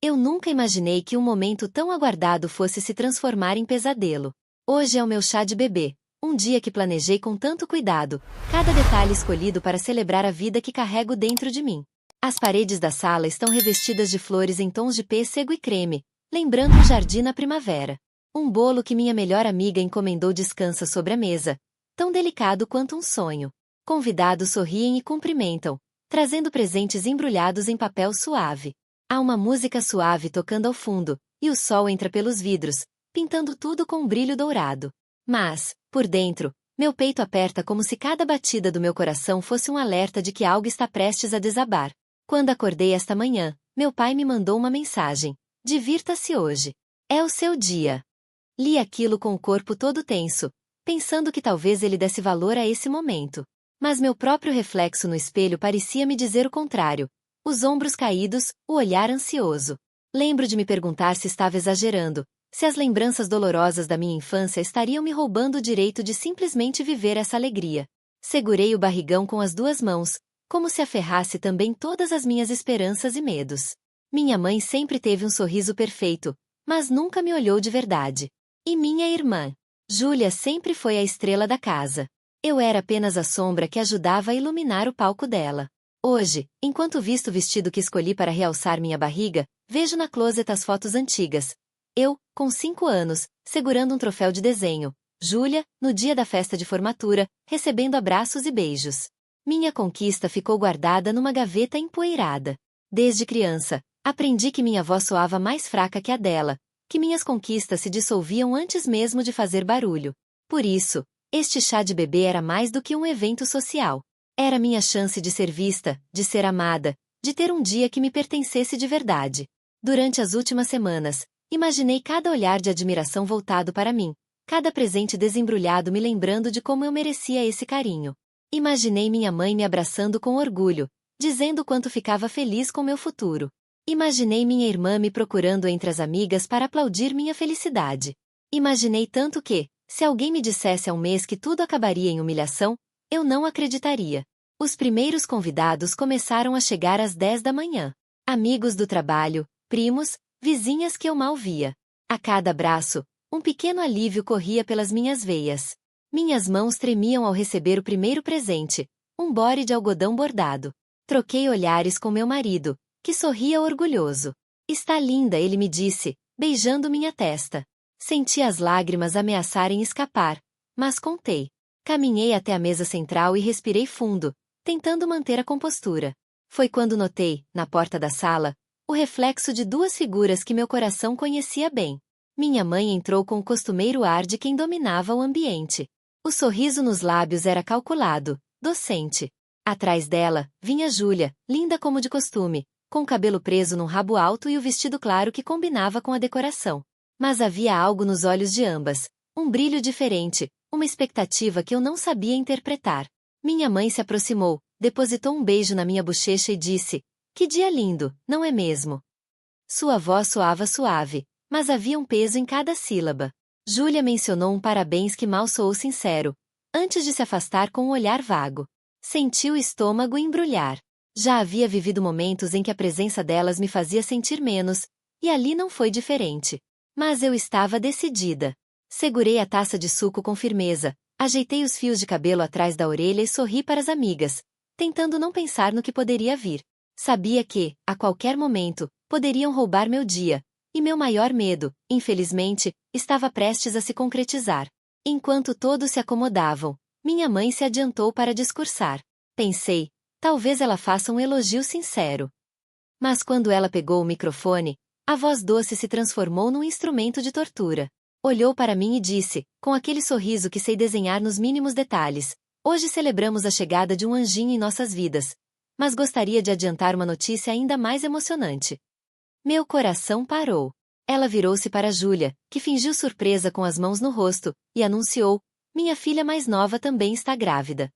Eu nunca imaginei que um momento tão aguardado fosse se transformar em pesadelo. Hoje é o meu chá de bebê, um dia que planejei com tanto cuidado, cada detalhe escolhido para celebrar a vida que carrego dentro de mim. As paredes da sala estão revestidas de flores em tons de pêssego e creme, lembrando um jardim na primavera. Um bolo que minha melhor amiga encomendou descansa sobre a mesa, tão delicado quanto um sonho. Convidados sorriem e cumprimentam, trazendo presentes embrulhados em papel suave. Há uma música suave tocando ao fundo, e o sol entra pelos vidros, pintando tudo com um brilho dourado. Mas, por dentro, meu peito aperta como se cada batida do meu coração fosse um alerta de que algo está prestes a desabar. Quando acordei esta manhã, meu pai me mandou uma mensagem: divirta-se hoje. É o seu dia. Li aquilo com o corpo todo tenso, pensando que talvez ele desse valor a esse momento. Mas meu próprio reflexo no espelho parecia me dizer o contrário. Os ombros caídos, o olhar ansioso. Lembro de me perguntar se estava exagerando, se as lembranças dolorosas da minha infância estariam me roubando o direito de simplesmente viver essa alegria. Segurei o barrigão com as duas mãos, como se aferrasse também todas as minhas esperanças e medos. Minha mãe sempre teve um sorriso perfeito, mas nunca me olhou de verdade. E minha irmã, Júlia, sempre foi a estrela da casa. Eu era apenas a sombra que ajudava a iluminar o palco dela. Hoje, enquanto visto o vestido que escolhi para realçar minha barriga, vejo na closet as fotos antigas. Eu, com 5 anos, segurando um troféu de desenho. Júlia, no dia da festa de formatura, recebendo abraços e beijos. Minha conquista ficou guardada numa gaveta empoeirada. Desde criança, aprendi que minha voz soava mais fraca que a dela, que minhas conquistas se dissolviam antes mesmo de fazer barulho. Por isso, este chá de bebê era mais do que um evento social. Era minha chance de ser vista, de ser amada, de ter um dia que me pertencesse de verdade. Durante as últimas semanas, imaginei cada olhar de admiração voltado para mim, cada presente desembrulhado me lembrando de como eu merecia esse carinho. Imaginei minha mãe me abraçando com orgulho, dizendo quanto ficava feliz com meu futuro. Imaginei minha irmã me procurando entre as amigas para aplaudir minha felicidade. Imaginei tanto que, se alguém me dissesse há um mês que tudo acabaria em humilhação, eu não acreditaria. Os primeiros convidados começaram a chegar às 10 da manhã. Amigos do trabalho, primos, vizinhas que eu mal via. A cada abraço, um pequeno alívio corria pelas minhas veias. Minhas mãos tremiam ao receber o primeiro presente, um body de algodão bordado. Troquei olhares com meu marido, que sorria orgulhoso. Está linda, ele me disse, beijando minha testa. Senti as lágrimas ameaçarem escapar, mas contei. Caminhei até a mesa central e respirei fundo, tentando manter a compostura. Foi quando notei, na porta da sala, o reflexo de duas figuras que meu coração conhecia bem. Minha mãe entrou com o costumeiro ar de quem dominava o ambiente. O sorriso nos lábios era calculado, docente. Atrás dela, vinha Júlia, linda como de costume, com o cabelo preso num rabo alto e o vestido claro que combinava com a decoração. Mas havia algo nos olhos de ambas, um brilho diferente, uma expectativa que eu não sabia interpretar. Minha mãe se aproximou, depositou um beijo na minha bochecha e disse: "Que dia lindo, não é mesmo?" Sua voz soava suave, mas havia um peso em cada sílaba. Júlia mencionou um parabéns que mal soou sincero, antes de se afastar com um olhar vago. Senti o estômago embrulhar. Já havia vivido momentos em que a presença delas me fazia sentir menos, e ali não foi diferente. Mas eu estava decidida. Segurei a taça de suco com firmeza, ajeitei os fios de cabelo atrás da orelha e sorri para as amigas, tentando não pensar no que poderia vir. Sabia que, a qualquer momento, poderiam roubar meu dia, e meu maior medo, infelizmente, estava prestes a se concretizar. Enquanto todos se acomodavam, minha mãe se adiantou para discursar. Pensei, talvez ela faça um elogio sincero. Mas quando ela pegou o microfone, a voz doce se transformou num instrumento de tortura. Olhou para mim e disse, com aquele sorriso que sei desenhar nos mínimos detalhes: "Hoje celebramos a chegada de um anjinho em nossas vidas. Mas gostaria de adiantar uma notícia ainda mais emocionante." Meu coração parou. Ela virou-se para Júlia, que fingiu surpresa com as mãos no rosto, e anunciou: "Minha filha mais nova também está grávida."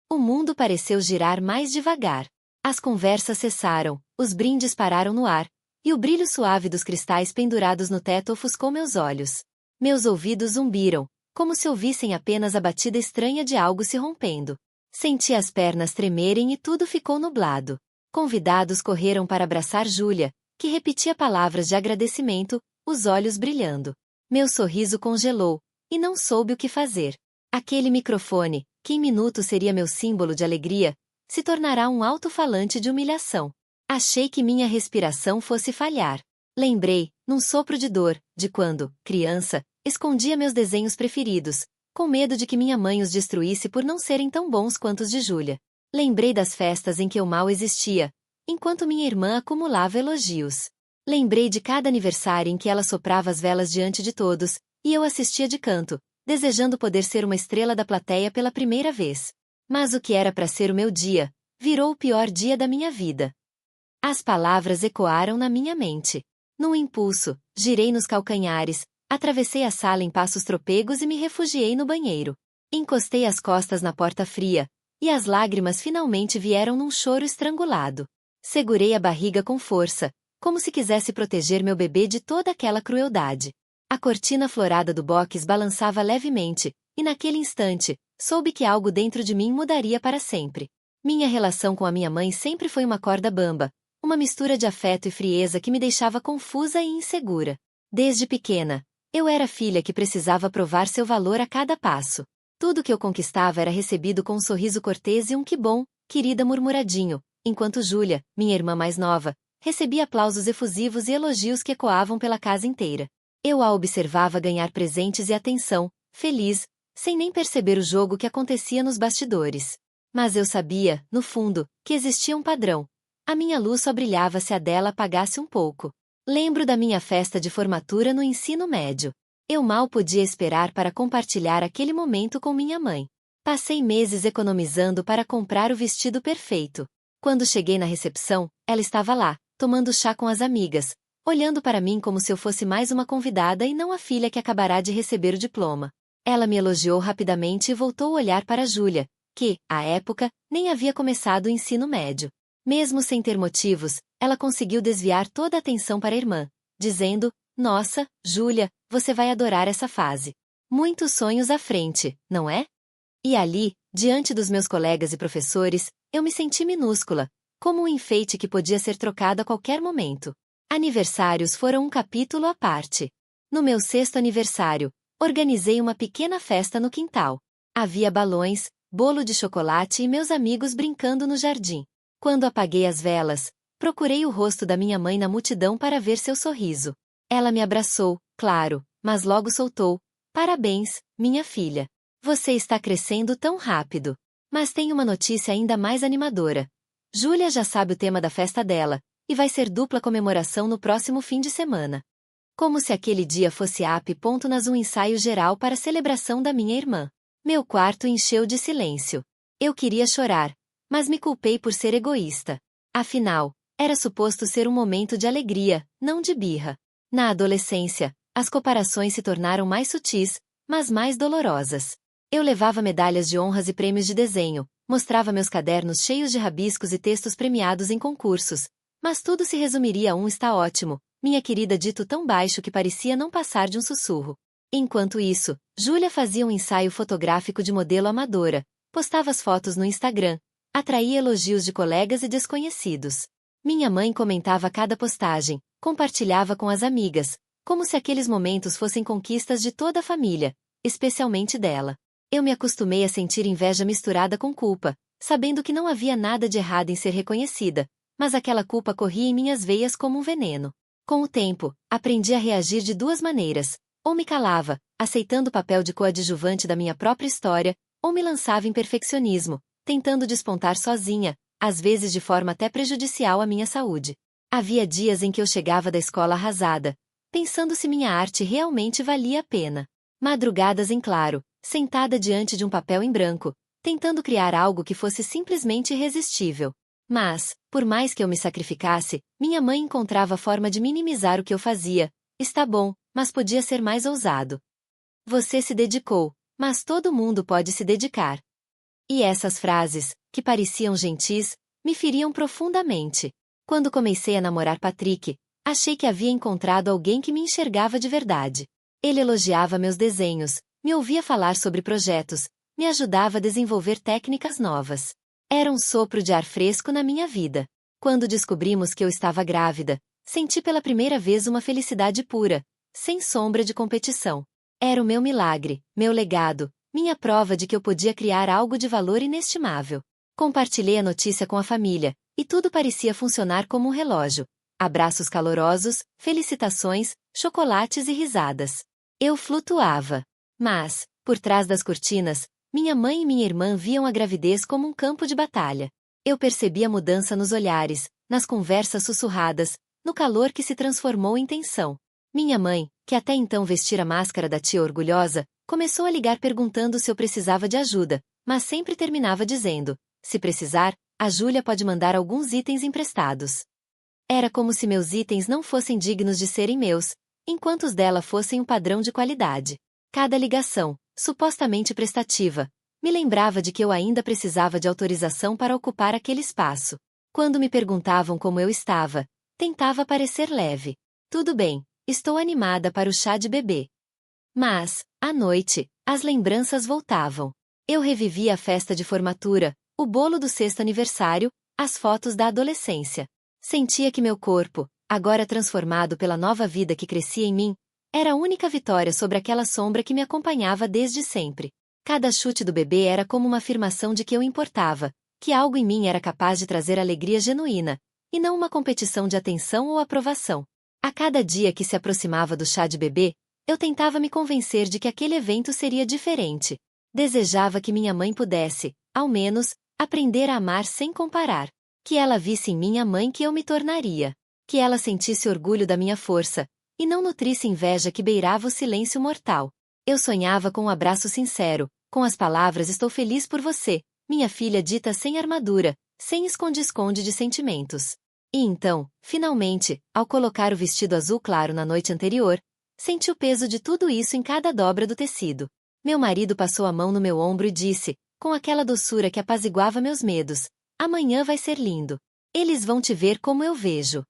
O mundo pareceu girar mais devagar. As conversas cessaram, os brindes pararam no ar, e o brilho suave dos cristais pendurados no teto ofuscou meus olhos. Meus ouvidos zumbiram, como se ouvissem apenas a batida estranha de algo se rompendo. Senti as pernas tremerem e tudo ficou nublado. Convidados correram para abraçar Júlia, que repetia palavras de agradecimento, os olhos brilhando. Meu sorriso congelou, e não soube o que fazer. Aquele microfone, que em minutos seria meu símbolo de alegria, se tornará um alto-falante de humilhação. Achei que minha respiração fosse falhar. Lembrei, num sopro de dor, de quando, criança, escondia meus desenhos preferidos, com medo de que minha mãe os destruísse por não serem tão bons quanto os de Júlia. Lembrei das festas em que eu mal existia, enquanto minha irmã acumulava elogios. Lembrei de cada aniversário em que ela soprava as velas diante de todos, e eu assistia de canto, desejando poder ser uma estrela da plateia pela primeira vez. Mas o que era para ser o meu dia, virou o pior dia da minha vida. As palavras ecoaram na minha mente. Num impulso, girei nos calcanhares, atravessei a sala em passos trôpegos e me refugiei no banheiro. Encostei as costas na porta fria, e as lágrimas finalmente vieram num choro estrangulado. Segurei a barriga com força, como se quisesse proteger meu bebê de toda aquela crueldade. A cortina florada do box balançava levemente, e naquele instante, soube que algo dentro de mim mudaria para sempre. Minha relação com a minha mãe sempre foi uma corda bamba, uma mistura de afeto e frieza que me deixava confusa e insegura. Desde pequena, eu era filha que precisava provar seu valor a cada passo. Tudo que eu conquistava era recebido com um sorriso cortês e um que bom, querida murmuradinho, enquanto Júlia, minha irmã mais nova, recebia aplausos efusivos e elogios que ecoavam pela casa inteira. Eu a observava ganhar presentes e atenção, feliz, sem nem perceber o jogo que acontecia nos bastidores. Mas eu sabia, no fundo, que existia um padrão. A minha luz só brilhava se a dela apagasse um pouco. Lembro da minha festa de formatura no ensino médio. Eu mal podia esperar para compartilhar aquele momento com minha mãe. Passei meses economizando para comprar o vestido perfeito. Quando cheguei na recepção, ela estava lá, tomando chá com as amigas, olhando para mim como se eu fosse mais uma convidada e não a filha que acabará de receber o diploma. Ela me elogiou rapidamente e voltou a olhar para Júlia, que, à época, nem havia começado o ensino médio. Mesmo sem ter motivos, ela conseguiu desviar toda a atenção para a irmã, dizendo: "Nossa, Júlia, você vai adorar essa fase. Muitos sonhos à frente, não é?" E ali, diante dos meus colegas e professores, eu me senti minúscula, como um enfeite que podia ser trocado a qualquer momento. Aniversários foram um capítulo à parte. No meu 6º aniversário, organizei uma pequena festa no quintal. Havia balões, bolo de chocolate e meus amigos brincando no jardim. Quando apaguei as velas, procurei o rosto da minha mãe na multidão para ver seu sorriso. Ela me abraçou, claro, mas logo soltou: "Parabéns, minha filha. Você está crescendo tão rápido." Mas tem uma notícia ainda mais animadora. Júlia já sabe o tema da festa dela, e vai ser dupla comemoração no próximo fim de semana. Como se aquele dia fosse apenas um ensaio geral para a celebração da minha irmã. Meu quarto encheu de silêncio. Eu queria chorar, mas me culpei por ser egoísta. Afinal, era suposto ser um momento de alegria, não de birra. Na adolescência, as comparações se tornaram mais sutis, mas mais dolorosas. Eu levava medalhas de honras e prêmios de desenho, mostrava meus cadernos cheios de rabiscos e textos premiados em concursos, mas tudo se resumiria a um "está ótimo", minha querida, dito tão baixo que parecia não passar de um sussurro. Enquanto isso, Júlia fazia um ensaio fotográfico de modelo amadora, postava as fotos no Instagram, atraía elogios de colegas e desconhecidos. Minha mãe comentava cada postagem, compartilhava com as amigas, como se aqueles momentos fossem conquistas de toda a família, especialmente dela. Eu me acostumei a sentir inveja misturada com culpa, sabendo que não havia nada de errado em ser reconhecida, mas aquela culpa corria em minhas veias como um veneno. Com o tempo, aprendi a reagir de duas maneiras: ou me calava, aceitando o papel de coadjuvante da minha própria história, ou me lançava em perfeccionismo, tentando despontar sozinha, às vezes de forma até prejudicial à minha saúde. Havia dias em que eu chegava da escola arrasada, pensando se minha arte realmente valia a pena. Madrugadas em claro, sentada diante de um papel em branco, tentando criar algo que fosse simplesmente irresistível. Mas, por mais que eu me sacrificasse, minha mãe encontrava forma de minimizar o que eu fazia. "Está bom, mas podia ser mais ousado. Você se dedicou, mas todo mundo pode se dedicar." E essas frases, que pareciam gentis, me feriam profundamente. Quando comecei a namorar Patrick, achei que havia encontrado alguém que me enxergava de verdade. Ele elogiava meus desenhos, me ouvia falar sobre projetos, me ajudava a desenvolver técnicas novas. Era um sopro de ar fresco na minha vida. Quando descobrimos que eu estava grávida, Senti pela primeira vez uma felicidade pura, sem sombra de competição. Era o meu milagre, meu legado, minha prova de que eu podia criar algo de valor inestimável. Compartilhei a notícia com a família, e tudo parecia funcionar como um relógio. Abraços calorosos, felicitações, chocolates e risadas. Eu flutuava. Mas, por trás das cortinas, minha mãe e minha irmã viam a gravidez como um campo de batalha. Eu percebi a mudança nos olhares, nas conversas sussurradas, no calor que se transformou em tensão. Minha mãe, que até então vestira a máscara da tia orgulhosa, começou a ligar perguntando se eu precisava de ajuda, mas sempre terminava dizendo: se precisar, a Júlia pode mandar alguns itens emprestados. Era como se meus itens não fossem dignos de serem meus, enquanto os dela fossem um padrão de qualidade. Cada ligação, supostamente prestativa, me lembrava de que eu ainda precisava de autorização para ocupar aquele espaço. Quando me perguntavam como eu estava, tentava parecer leve. Tudo bem, estou animada para o chá de bebê. Mas, à noite, as lembranças voltavam. Eu revivia a festa de formatura, o bolo do sexto aniversário, as fotos da adolescência. Sentia que meu corpo, agora transformado pela nova vida que crescia em mim, era a única vitória sobre aquela sombra que me acompanhava desde sempre. Cada chute do bebê era como uma afirmação de que eu importava, que algo em mim era capaz de trazer alegria genuína, e não uma competição de atenção ou aprovação. A cada dia que se aproximava do chá de bebê, eu tentava me convencer de que aquele evento seria diferente. Desejava que minha mãe pudesse, ao menos, aprender a amar sem comparar. Que ela visse em mim a mãe que eu me tornaria. Que ela sentisse orgulho da minha força, e não nutrisse inveja que beirava o silêncio mortal. Eu sonhava com um abraço sincero, com as palavras "estou feliz por você", minha filha dita sem armadura, sem esconde-esconde de sentimentos. E então, finalmente, ao colocar o vestido azul claro na noite anterior, senti o peso de tudo isso em cada dobra do tecido. Meu marido passou a mão no meu ombro e disse, com aquela doçura que apaziguava meus medos: amanhã vai ser lindo. Eles vão te ver como eu vejo.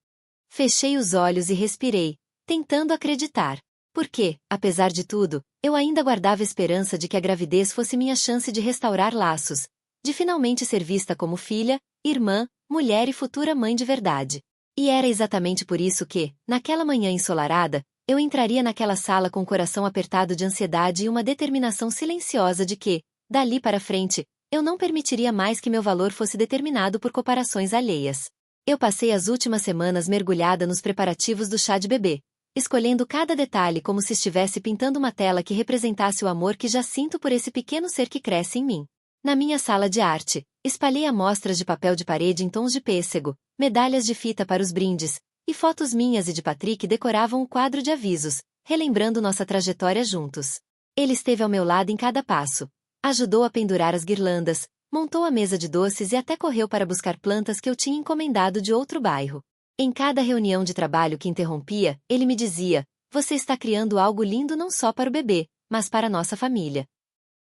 Fechei os olhos e respirei, tentando acreditar. Porque, apesar de tudo, eu ainda guardava esperança de que a gravidez fosse minha chance de restaurar laços, de finalmente ser vista como filha, irmã, mulher e futura mãe de verdade. E era exatamente por isso que, naquela manhã ensolarada, eu entraria naquela sala com o coração apertado de ansiedade e uma determinação silenciosa de que, dali para frente, eu não permitiria mais que meu valor fosse determinado por comparações alheias. Eu passei as últimas semanas mergulhada nos preparativos do chá de bebê, escolhendo cada detalhe como se estivesse pintando uma tela que representasse o amor que já sinto por esse pequeno ser que cresce em mim. Na minha sala de arte, espalhei amostras de papel de parede em tons de pêssego, medalhas de fita para os brindes, e fotos minhas e de Patrick decoravam o quadro de avisos, relembrando nossa trajetória juntos. Ele esteve ao meu lado em cada passo, ajudou a pendurar as guirlandas, montou a mesa de doces e até correu para buscar plantas que eu tinha encomendado de outro bairro. Em cada reunião de trabalho que interrompia, ele me dizia: você está criando algo lindo não só para o bebê, mas para a nossa família.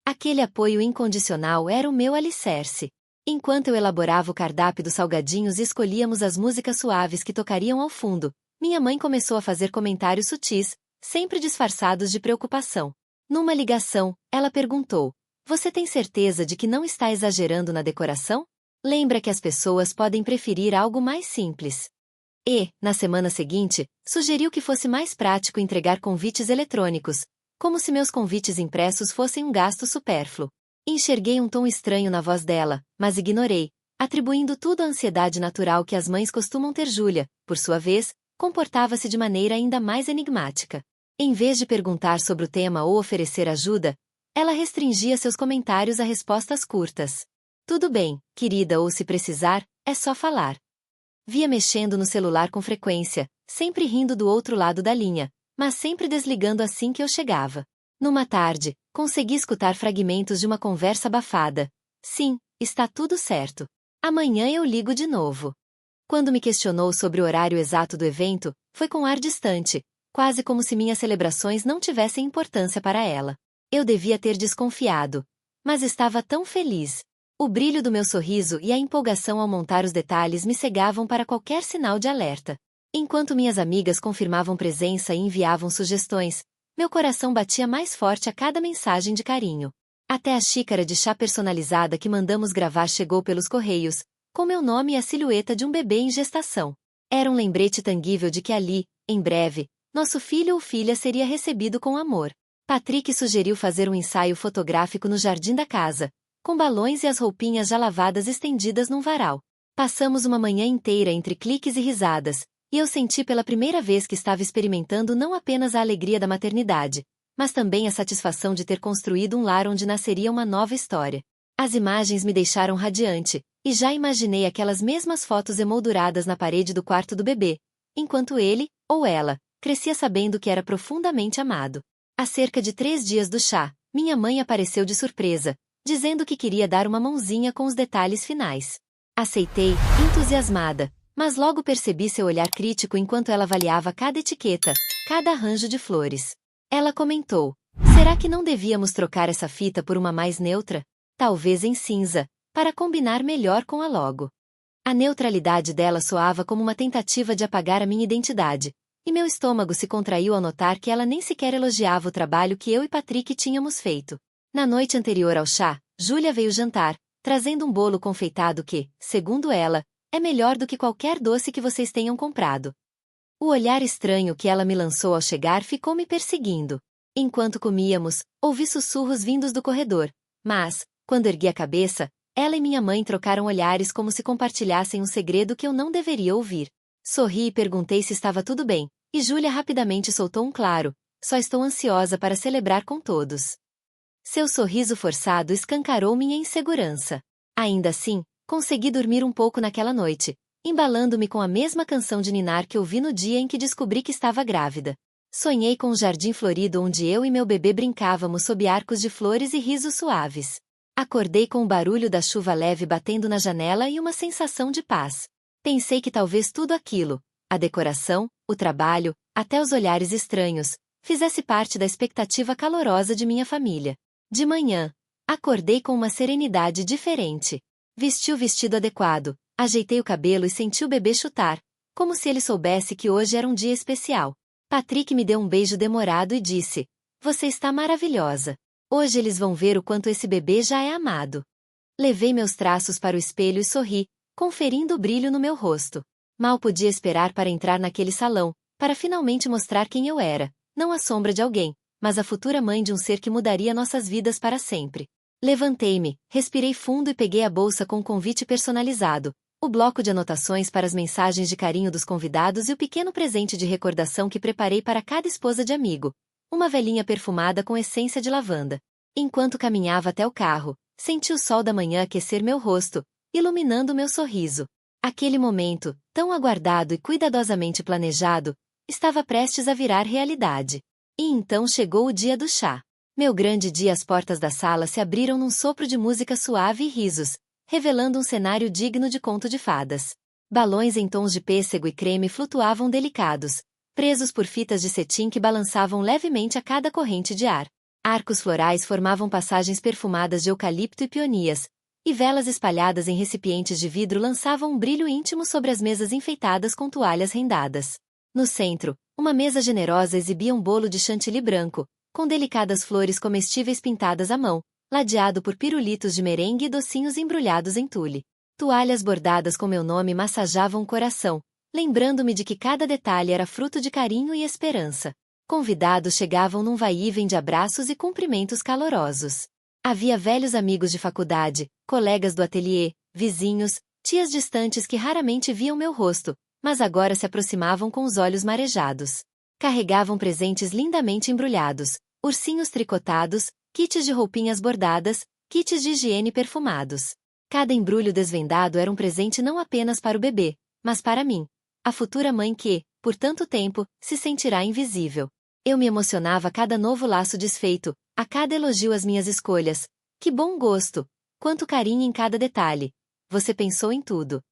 Aquele apoio incondicional era o meu alicerce. Enquanto eu elaborava o cardápio dos salgadinhos e escolhíamos as músicas suaves que tocariam ao fundo, minha mãe começou a fazer comentários sutis, sempre disfarçados de preocupação. Numa ligação, ela perguntou: você tem certeza de que não está exagerando na decoração? Lembra que as pessoas podem preferir algo mais simples. E, na semana seguinte, sugeriu que fosse mais prático entregar convites eletrônicos, como se meus convites impressos fossem um gasto supérfluo. Enxerguei um tom estranho na voz dela, mas ignorei, atribuindo tudo à ansiedade natural que as mães costumam ter. Júlia, por sua vez, comportava-se de maneira ainda mais enigmática. Em vez de perguntar sobre o tema ou oferecer ajuda, ela restringia seus comentários a respostas curtas. Tudo bem, querida, ou se precisar, é só falar. Via mexendo no celular com frequência, sempre rindo do outro lado da linha, mas sempre desligando assim que eu chegava. Numa tarde, consegui escutar fragmentos de uma conversa abafada. Sim, está tudo certo. Amanhã eu ligo de novo. Quando me questionou sobre o horário exato do evento, foi com ar distante, quase como se minhas celebrações não tivessem importância para ela. Eu devia ter desconfiado. Mas estava tão feliz. O brilho do meu sorriso e a empolgação ao montar os detalhes me cegavam para qualquer sinal de alerta. Enquanto minhas amigas confirmavam presença e enviavam sugestões, meu coração batia mais forte a cada mensagem de carinho. Até a xícara de chá personalizada que mandamos gravar chegou pelos correios, com meu nome e a silhueta de um bebê em gestação. Era um lembrete tangível de que ali, em breve, nosso filho ou filha seria recebido com amor. Patrick sugeriu fazer um ensaio fotográfico no jardim da casa, com balões e as roupinhas já lavadas estendidas num varal. Passamos uma manhã inteira entre cliques e risadas, e eu senti pela primeira vez que estava experimentando não apenas a alegria da maternidade, mas também a satisfação de ter construído um lar onde nasceria uma nova história. As imagens me deixaram radiante, e já imaginei aquelas mesmas fotos emolduradas na parede do quarto do bebê, enquanto ele, ou ela, crescia sabendo que era profundamente amado. Há cerca de 3 dias do chá, minha mãe apareceu de surpresa, dizendo que queria dar uma mãozinha com os detalhes finais. Aceitei, entusiasmada, mas logo percebi seu olhar crítico enquanto ela avaliava cada etiqueta, cada arranjo de flores. Ela comentou: será que não devíamos trocar essa fita por uma mais neutra? Talvez em cinza, para combinar melhor com a logo. A neutralidade dela soava como uma tentativa de apagar a minha identidade, e meu estômago se contraiu ao notar que ela nem sequer elogiava o trabalho que eu e Patrick tínhamos feito. Na noite anterior ao chá, Júlia veio jantar, trazendo um bolo confeitado que, segundo ela, é melhor do que qualquer doce que vocês tenham comprado. O olhar estranho que ela me lançou ao chegar ficou me perseguindo. Enquanto comíamos, ouvi sussurros vindos do corredor, mas, quando ergui a cabeça, ela e minha mãe trocaram olhares como se compartilhassem um segredo que eu não deveria ouvir. Sorri e perguntei se estava tudo bem, e Júlia rapidamente soltou um claro: só estou ansiosa para celebrar com todos. Seu sorriso forçado escancarou minha insegurança. Ainda assim, consegui dormir um pouco naquela noite, embalando-me com a mesma canção de ninar que ouvi no dia em que descobri que estava grávida. Sonhei com um jardim florido onde eu e meu bebê brincávamos sob arcos de flores e risos suaves. Acordei com o barulho da chuva leve batendo na janela e uma sensação de paz. Pensei que talvez tudo aquilo, a decoração, o trabalho, até os olhares estranhos, fizesse parte da expectativa calorosa de minha família. De manhã, acordei com uma serenidade diferente. Vesti o vestido adequado, ajeitei o cabelo e senti o bebê chutar, como se ele soubesse que hoje era um dia especial. Patrick me deu um beijo demorado e disse: você está maravilhosa. Hoje eles vão ver o quanto esse bebê já é amado. Levei meus traços para o espelho e sorri, conferindo o brilho no meu rosto. Mal podia esperar para entrar naquele salão, para finalmente mostrar quem eu era, não a sombra de alguém, mas a futura mãe de um ser que mudaria nossas vidas para sempre. Levantei-me, respirei fundo e peguei a bolsa com um convite personalizado, o bloco de anotações para as mensagens de carinho dos convidados e o pequeno presente de recordação que preparei para cada esposa de amigo, uma velhinha perfumada com essência de lavanda. Enquanto caminhava até o carro, senti o sol da manhã aquecer meu rosto, iluminando meu sorriso. Aquele momento, tão aguardado e cuidadosamente planejado, estava prestes a virar realidade. E então chegou o dia do chá. Meu grande dia, as portas da sala se abriram num sopro de música suave e risos, revelando um cenário digno de conto de fadas. Balões em tons de pêssego e creme flutuavam delicados, presos por fitas de cetim que balançavam levemente a cada corrente de ar. Arcos florais formavam passagens perfumadas de eucalipto e peonias, e velas espalhadas em recipientes de vidro lançavam um brilho íntimo sobre as mesas enfeitadas com toalhas rendadas. No centro, uma mesa generosa exibia um bolo de chantilly branco, com delicadas flores comestíveis pintadas à mão, ladeado por pirulitos de merengue e docinhos embrulhados em tule. Toalhas bordadas com meu nome massajavam o coração, lembrando-me de que cada detalhe era fruto de carinho e esperança. Convidados chegavam num vai-e-vem de abraços e cumprimentos calorosos. Havia velhos amigos de faculdade, colegas do ateliê, vizinhos, tias distantes que raramente viam meu rosto, mas agora se aproximavam com os olhos marejados. Carregavam presentes lindamente embrulhados, ursinhos tricotados, kits de roupinhas bordadas, kits de higiene perfumados. Cada embrulho desvendado era um presente não apenas para o bebê, mas para mim, a futura mãe que, por tanto tempo, se sentirá invisível. Eu me emocionava a cada novo laço desfeito, a cada elogio às minhas escolhas. Que bom gosto! Quanto carinho em cada detalhe! Você pensou em tudo.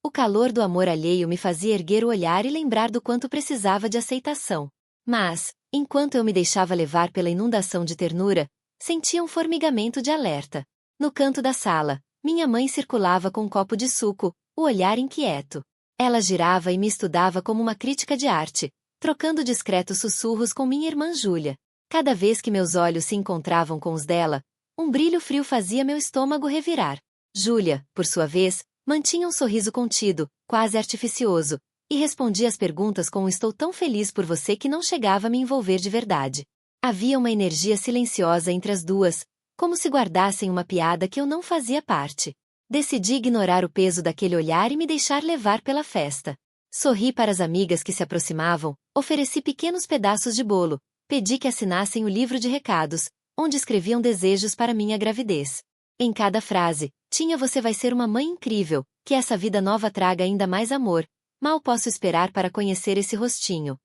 O calor do amor alheio me fazia erguer o olhar e lembrar do quanto precisava de aceitação. Mas, enquanto eu me deixava levar pela inundação de ternura, sentia um formigamento de alerta. No canto da sala, minha mãe circulava com um copo de suco, o olhar inquieto. Ela girava e me estudava como uma crítica de arte, trocando discretos sussurros com minha irmã Júlia. Cada vez que meus olhos se encontravam com os dela, um brilho frio fazia meu estômago revirar. Júlia, por sua vez, mantinha um sorriso contido, quase artificioso, E respondi às perguntas com um estou tão feliz por você que não chegava a me envolver de verdade. Havia uma energia silenciosa entre as duas, como se guardassem uma piada que eu não fazia parte. Decidi ignorar o peso daquele olhar e me deixar levar pela festa. Sorri para as amigas que se aproximavam, ofereci pequenos pedaços de bolo, pedi que assinassem o livro de recados, onde escreviam desejos para minha gravidez. Em cada frase, tinha você vai ser uma mãe incrível, que essa vida nova traga ainda mais amor, mal posso esperar para conhecer esse rostinho.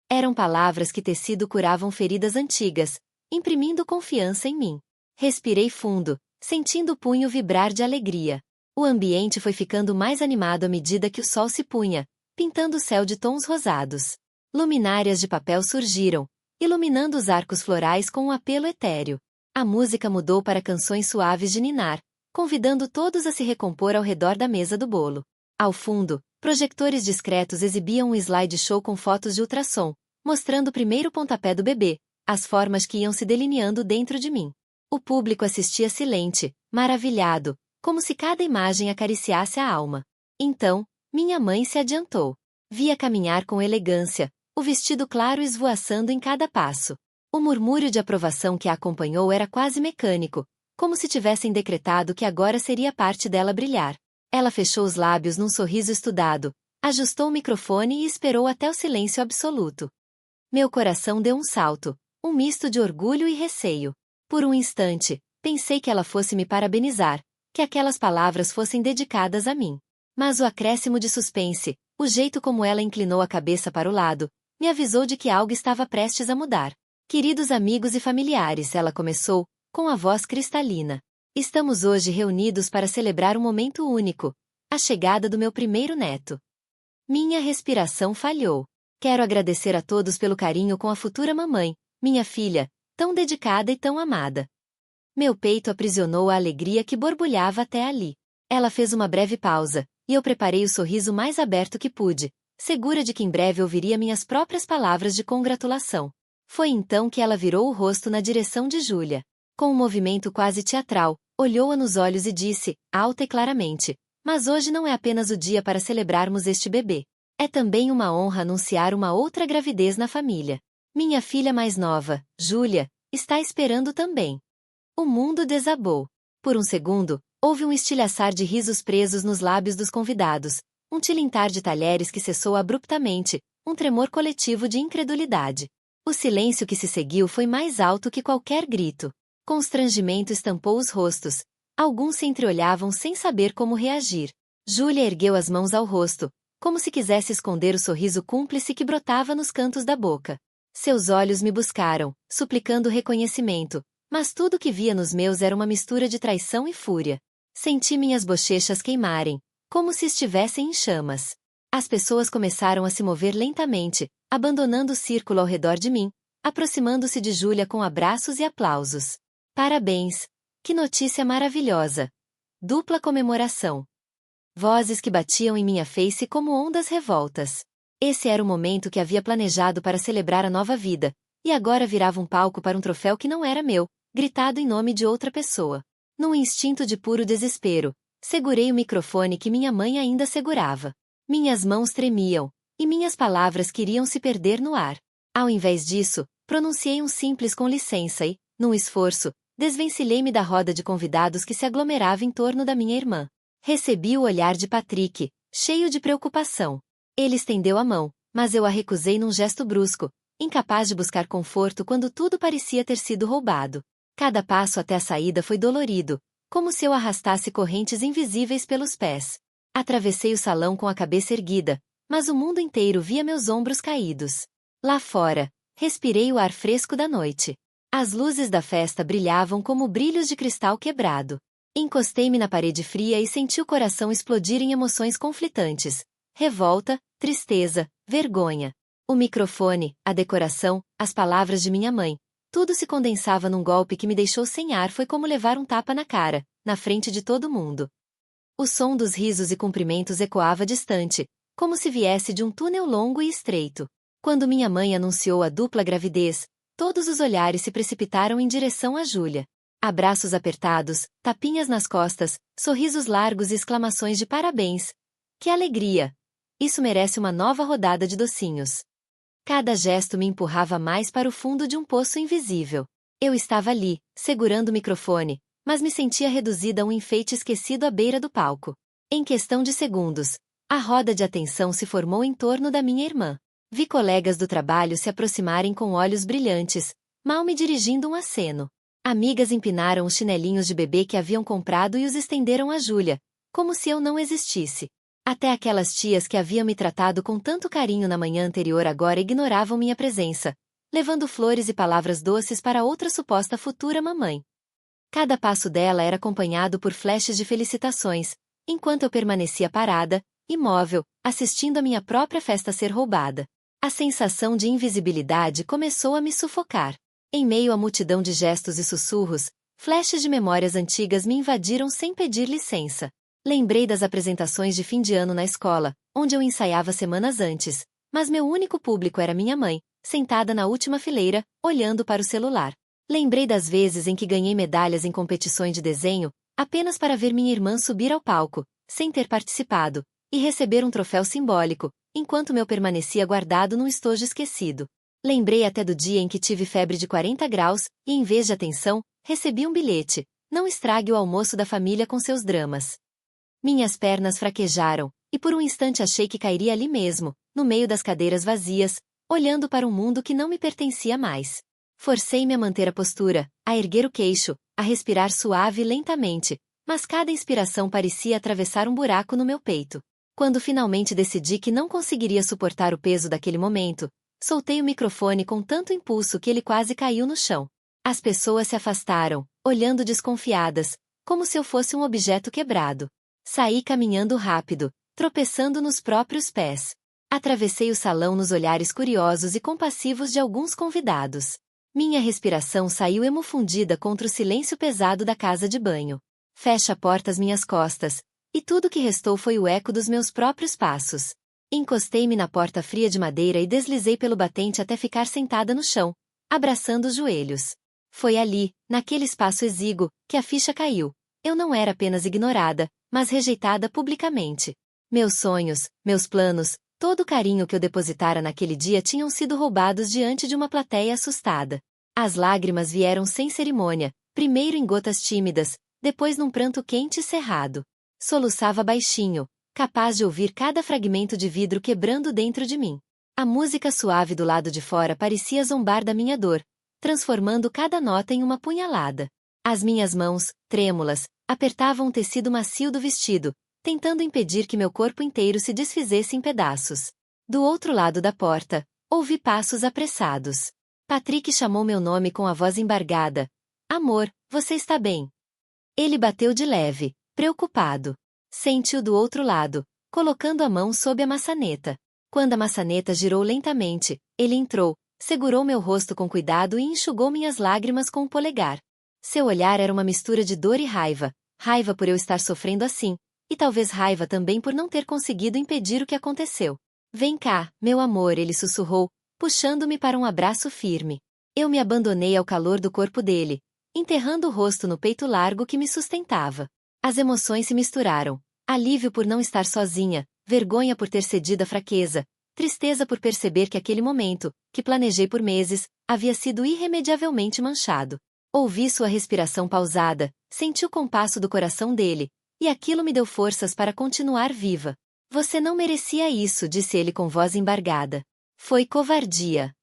Eram palavras que tecido curavam feridas antigas, imprimindo confiança em mim. Respirei fundo, sentindo o punho vibrar de alegria. O ambiente foi ficando mais animado à medida que o sol se punha, pintando o céu de tons rosados. Luminárias de papel surgiram, iluminando os arcos florais com um apelo etéreo. A música mudou para canções suaves de ninar, convidando todos a se recompor ao redor da mesa do bolo. Ao fundo, projectores discretos exibiam um slideshow com fotos de ultrassom, mostrando o primeiro pontapé do bebê, as formas que iam se delineando dentro de mim. O público assistia silente, maravilhado, como se cada imagem acariciasse a alma. Então, minha mãe se adiantou. Via caminhar com elegância, o vestido claro esvoaçando em cada passo. O murmúrio de aprovação que a acompanhou era quase mecânico, como se tivessem decretado que agora seria parte dela brilhar. Ela fechou os lábios num sorriso estudado, ajustou o microfone e esperou até o silêncio absoluto. Meu coração deu um salto, um misto de orgulho e receio. Por um instante, pensei que ela fosse me parabenizar, que aquelas palavras fossem dedicadas a mim. Mas o acréscimo de suspense, o jeito como ela inclinou a cabeça para o lado, me avisou de que algo estava prestes a mudar. Queridos amigos e familiares, ela começou, com a voz cristalina. Estamos hoje reunidos para celebrar um momento único, a chegada do meu primeiro neto. Minha respiração falhou. Quero agradecer a todos pelo carinho com a futura mamãe, minha filha, tão dedicada e tão amada. Meu peito aprisionou a alegria que borbulhava até ali. Ela fez uma breve pausa, e eu preparei o sorriso mais aberto que pude, segura de que em breve ouviria minhas próprias palavras de congratulação. Foi então que ela virou o rosto na direção de Júlia. Com um movimento quase teatral, olhou-a nos olhos e disse, alta e claramente, mas hoje não é apenas o dia para celebrarmos este bebê. É também uma honra anunciar uma outra gravidez na família. Minha filha mais nova, Júlia, está esperando também. O mundo desabou. Por um segundo, houve um estilhaçar de risos presos nos lábios dos convidados, um tilintar de talheres que cessou abruptamente, um tremor coletivo de incredulidade. O silêncio que se seguiu foi mais alto que qualquer grito. Constrangimento estampou os rostos. Alguns se entreolhavam sem saber como reagir. Júlia ergueu as mãos ao rosto, como se quisesse esconder o sorriso cúmplice que brotava nos cantos da boca. Seus olhos me buscaram, suplicando reconhecimento, mas tudo que via nos meus era uma mistura de traição e fúria. Senti minhas bochechas queimarem, como se estivessem em chamas. As pessoas começaram a se mover lentamente, abandonando o círculo ao redor de mim, aproximando-se de Júlia com abraços e aplausos. Parabéns! Que notícia maravilhosa! Dupla comemoração. Vozes que batiam em minha face como ondas revoltas. Esse era o momento que havia planejado para celebrar a nova vida, e agora virava um palco para um troféu que não era meu, gritado em nome de outra pessoa. Num instinto de puro desespero, segurei o microfone que minha mãe ainda segurava. Minhas mãos tremiam, e minhas palavras queriam se perder no ar. Ao invés disso, pronunciei um simples com licença e, num esforço, desvencilhei-me da roda de convidados que se aglomerava em torno da minha irmã. Recebi o olhar de Patrick, cheio de preocupação. Ele estendeu a mão, mas eu a recusei num gesto brusco, incapaz de buscar conforto quando tudo parecia ter sido roubado. Cada passo até a saída foi dolorido, como se eu arrastasse correntes invisíveis pelos pés. Atravessei o salão com a cabeça erguida, mas o mundo inteiro via meus ombros caídos. Lá fora, respirei o ar fresco da noite. As luzes da festa brilhavam como brilhos de cristal quebrado. Encostei-me na parede fria e senti o coração explodir em emoções conflitantes. Revolta, tristeza, vergonha. O microfone, a decoração, as palavras de minha mãe. Tudo se condensava num golpe que me deixou sem ar. Foi como levar um tapa na cara, na frente de todo mundo. O som dos risos e cumprimentos ecoava distante, como se viesse de um túnel longo e estreito. Quando minha mãe anunciou a dupla gravidez, todos os olhares se precipitaram em direção a Júlia. Abraços apertados, tapinhas nas costas, sorrisos largos e exclamações de parabéns. Que alegria! Isso merece uma nova rodada de docinhos. Cada gesto me empurrava mais para o fundo de um poço invisível. Eu estava ali, segurando o microfone, mas me sentia reduzida a um enfeite esquecido à beira do palco. Em questão de segundos, a roda de atenção se formou em torno da minha irmã. Vi colegas do trabalho se aproximarem com olhos brilhantes, mal me dirigindo um aceno. Amigas empinaram os chinelinhos de bebê que haviam comprado e os estenderam a Júlia, como se eu não existisse. Até aquelas tias que haviam me tratado com tanto carinho na manhã anterior agora ignoravam minha presença, levando flores e palavras doces para outra suposta futura mamãe. Cada passo dela era acompanhado por flashes de felicitações, enquanto eu permanecia parada, imóvel, assistindo a minha própria festa ser roubada. A sensação de invisibilidade começou a me sufocar. Em meio à multidão de gestos e sussurros, flashes de memórias antigas me invadiram sem pedir licença. Lembrei das apresentações de fim de ano na escola, onde eu ensaiava semanas antes, mas meu único público era minha mãe, sentada na última fileira, olhando para o celular. Lembrei das vezes em que ganhei medalhas em competições de desenho, apenas para ver minha irmã subir ao palco, sem ter participado, e receber um troféu simbólico, enquanto meu permanecia guardado num estojo esquecido. Lembrei até do dia em que tive febre de 40 graus, e em vez de atenção, recebi um bilhete: não estrague o almoço da família com seus dramas. Minhas pernas fraquejaram, e por um instante achei que cairia ali mesmo, no meio das cadeiras vazias, olhando para um mundo que não me pertencia mais. Forcei-me a manter a postura, a erguer o queixo, a respirar suave e lentamente, mas cada inspiração parecia atravessar um buraco no meu peito. Quando finalmente decidi que não conseguiria suportar o peso daquele momento, soltei o microfone com tanto impulso que ele quase caiu no chão. As pessoas se afastaram, olhando desconfiadas, como se eu fosse um objeto quebrado. Saí caminhando rápido, tropeçando nos próprios pés. Atravessei o salão nos olhares curiosos e compassivos de alguns convidados. Minha respiração saiu emufundida contra o silêncio pesado da casa de banho. Fecha a porta às minhas costas, e tudo que restou foi o eco dos meus próprios passos. Encostei-me na porta fria de madeira e deslizei pelo batente até ficar sentada no chão, abraçando os joelhos. Foi ali, naquele espaço exíguo, que a ficha caiu. Eu não era apenas ignorada, mas rejeitada publicamente. Meus sonhos, meus planos, todo o carinho que eu depositara naquele dia tinham sido roubados diante de uma plateia assustada. As lágrimas vieram sem cerimônia, primeiro em gotas tímidas, depois num pranto quente e cerrado. Soluçava baixinho, capaz de ouvir cada fragmento de vidro quebrando dentro de mim. A música suave do lado de fora parecia zombar da minha dor, transformando cada nota em uma punhalada. As minhas mãos, trêmulas, apertavam o tecido macio do vestido, tentando impedir que meu corpo inteiro se desfizesse em pedaços. Do outro lado da porta, ouvi passos apressados. Patrick chamou meu nome com a voz embargada. Amor, você está bem? Ele bateu de leve, preocupado. Senti-o do outro lado, colocando a mão sob a maçaneta. Quando a maçaneta girou lentamente, ele entrou, segurou meu rosto com cuidado e enxugou minhas lágrimas com o polegar. Seu olhar era uma mistura de dor e raiva, raiva por eu estar sofrendo assim, e talvez raiva também por não ter conseguido impedir o que aconteceu. Vem cá, meu amor, ele sussurrou, puxando-me para um abraço firme. Eu me abandonei ao calor do corpo dele, enterrando o rosto no peito largo que me sustentava. As emoções se misturaram, alívio por não estar sozinha, vergonha por ter cedido à fraqueza, tristeza por perceber que aquele momento, que planejei por meses, havia sido irremediavelmente manchado. Ouvi sua respiração pausada, senti o compasso do coração dele, e aquilo me deu forças para continuar viva. Você não merecia isso, disse ele com voz embargada. Foi covardia.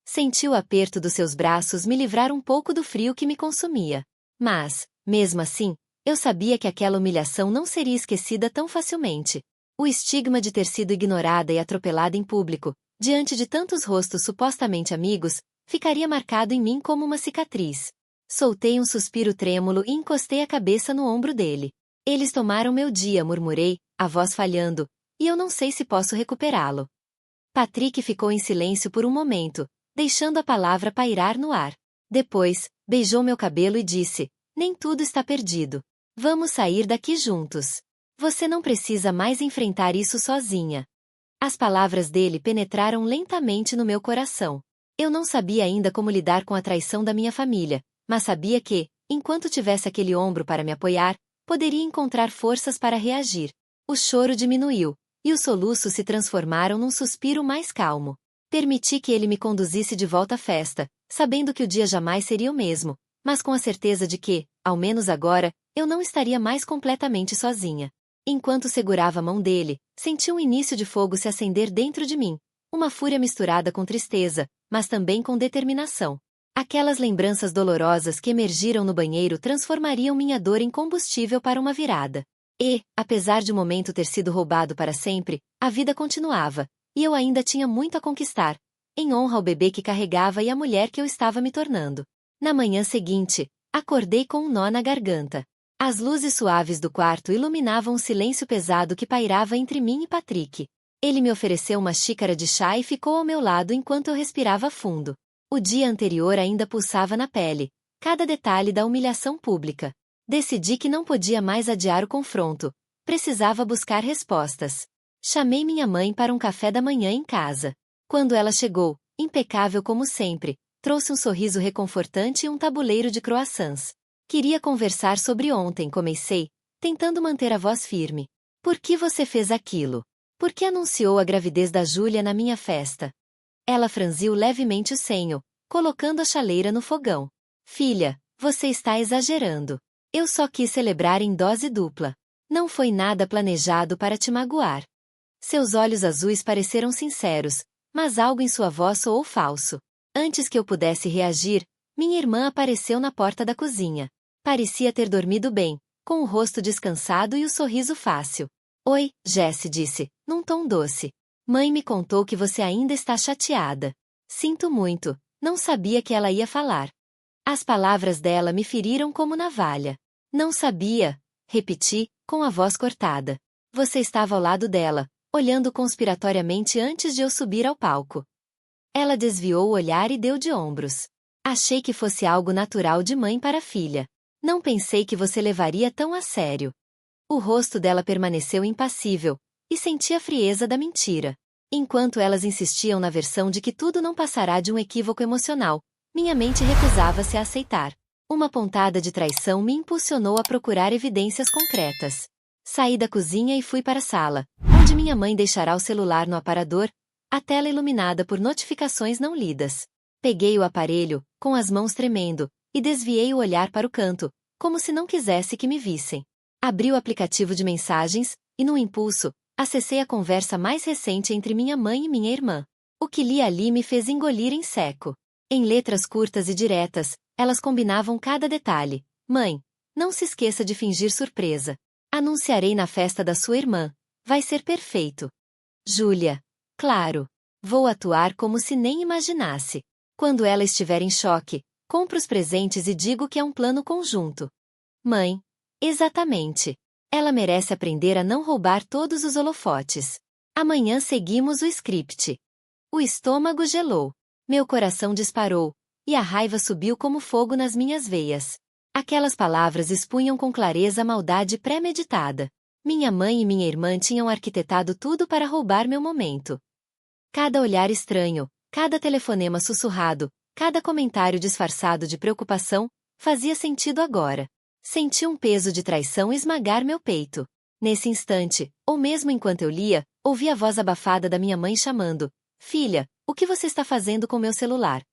Senti o aperto dos seus braços me livrar um pouco do frio que me consumia. Mas, mesmo assim, eu sabia que aquela humilhação não seria esquecida tão facilmente. O estigma de ter sido ignorada e atropelada em público, diante de tantos rostos supostamente amigos, ficaria marcado em mim como uma cicatriz. Soltei um suspiro trêmulo e encostei a cabeça no ombro dele. Eles tomaram meu dia, murmurei, a voz falhando, e eu não sei se posso recuperá-lo. Patrick ficou em silêncio por um momento, deixando a palavra pairar no ar. Depois, beijou meu cabelo e disse, nem tudo está perdido. Vamos sair daqui juntos. Você não precisa mais enfrentar isso sozinha. As palavras dele penetraram lentamente no meu coração. Eu não sabia ainda como lidar com a traição da minha família, mas sabia que, enquanto tivesse aquele ombro para me apoiar, poderia encontrar forças para reagir. O choro diminuiu, e os soluços se transformaram num suspiro mais calmo. Permiti que ele me conduzisse de volta à festa, sabendo que o dia jamais seria o mesmo, mas com a certeza de que, ao menos agora, eu não estaria mais completamente sozinha. Enquanto segurava a mão dele, senti um início de fogo se acender dentro de mim, uma fúria misturada com tristeza, mas também com determinação. Aquelas lembranças dolorosas que emergiram no banheiro transformariam minha dor em combustível para uma virada. E, apesar de o momento ter sido roubado para sempre, a vida continuava, e eu ainda tinha muito a conquistar, em honra ao bebê que carregava e à mulher que eu estava me tornando. Na manhã seguinte, acordei com um nó na garganta. As luzes suaves do quarto iluminavam o silêncio pesado que pairava entre mim e Patrick. Ele me ofereceu uma xícara de chá e ficou ao meu lado enquanto eu respirava fundo. O dia anterior ainda pulsava na pele, cada detalhe da humilhação pública. Decidi que não podia mais adiar o confronto. Precisava buscar respostas. Chamei minha mãe para um café da manhã em casa. Quando ela chegou, impecável como sempre, trouxe um sorriso reconfortante e um tabuleiro de croissants. Queria conversar sobre ontem, comecei, tentando manter a voz firme. Por que você fez aquilo? Por que anunciou a gravidez da Júlia na minha festa? Ela franziu levemente o senho, colocando a chaleira no fogão. Filha, você está exagerando. Eu só quis celebrar em dose dupla. Não foi nada planejado para te magoar. Seus olhos azuis pareceram sinceros, mas algo em sua voz soou falso. Antes que eu pudesse reagir, minha irmã apareceu na porta da cozinha. Parecia ter dormido bem, com o rosto descansado e o sorriso fácil. Oi, Jessie disse, num tom doce. Mãe me contou que você ainda está chateada. Sinto muito, não sabia que ela ia falar. As palavras dela me feriram como navalha. Não sabia, repeti, com a voz cortada. Você estava ao lado dela, olhando conspiratoriamente antes de eu subir ao palco. Ela desviou o olhar e deu de ombros. Achei que fosse algo natural de mãe para filha. Não pensei que você levaria tão a sério. O rosto dela permaneceu impassível, e senti a frieza da mentira. Enquanto elas insistiam na versão de que tudo não passará de um equívoco emocional, minha mente recusava-se a aceitar. Uma pontada de traição me impulsionou a procurar evidências concretas. Saí da cozinha e fui para a sala, onde minha mãe deixará o celular no aparador, a tela iluminada por notificações não lidas. Peguei o aparelho, com as mãos tremendo, e desviei o olhar para o canto, como se não quisesse que me vissem. Abri o aplicativo de mensagens, e num impulso, acessei a conversa mais recente entre minha mãe e minha irmã. O que li ali me fez engolir em seco. Em letras curtas e diretas, elas combinavam cada detalhe. Mãe, não se esqueça de fingir surpresa. Anunciarei na festa da sua irmã. Vai ser perfeito. Júlia. Claro. Vou atuar como se nem imaginasse. Quando ela estiver em choque, compro os presentes e digo que é um plano conjunto. Mãe. Exatamente. Ela merece aprender a não roubar todos os holofotes. Amanhã seguimos o script. O estômago gelou. Meu coração disparou, e a raiva subiu como fogo nas minhas veias. Aquelas palavras expunham com clareza a maldade premeditada. Minha mãe e minha irmã tinham arquitetado tudo para roubar meu momento. Cada olhar estranho, cada telefonema sussurrado, cada comentário disfarçado de preocupação, fazia sentido agora. Senti um peso de traição esmagar meu peito. Nesse instante, ou mesmo enquanto eu lia, ouvi a voz abafada da minha mãe chamando: Filha, o que você está fazendo com meu celular?